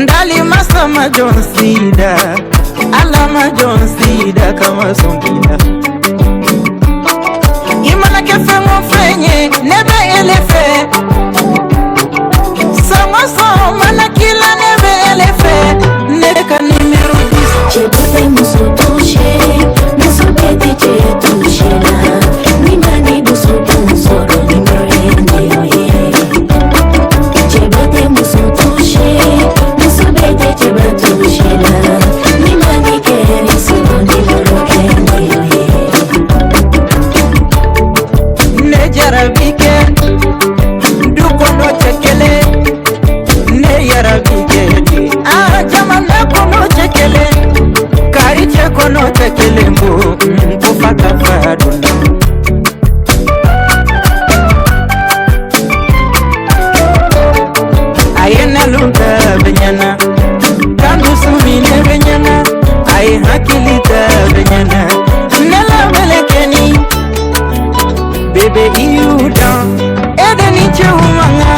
ndali masama John Sida alama John Sida kama songida imana kefe mofenye nebe elefe sama sama na kila nebe elefe neka numéro 10 j'ai besoin muso touché muso bete j'ai touché là ni mani muso soro numéro 1 j'ai besoin muso touché muso bete j'ai touché là ni mani keri soro numéro 1 ne jarabike duko no chekele ne yarabike jamana kono chekele kari chekono chekele mbo kufaka faduna ayena lunga benyana kandu sumine benyana ay hakilita benyana nela melekeni bebe iuda edeni chumanga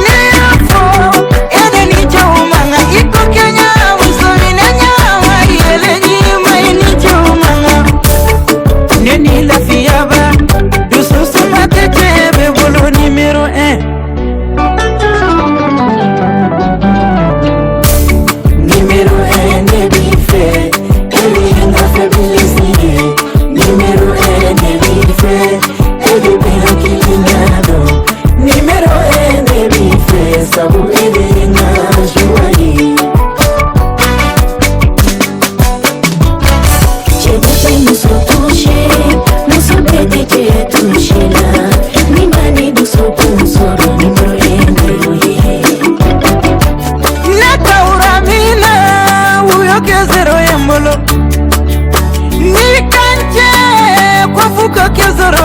neafo edeni chumanga iko Kenya usomine nyawa yelenyi maini chumanga neni la fiaba dususu matechebe bolo numéro 1 numéro 1 ne bife elle n'a fait plaisir numéro 1 ne bife elle bien qu'il nado numéro 1 ne bife sabu elle n'a joué j'ai besoin de se toucher nous sommes bêtés touché là ni mani du so soro numéro 1 Nakaura uyo kezero yembolo nikanje kwa fuka kezero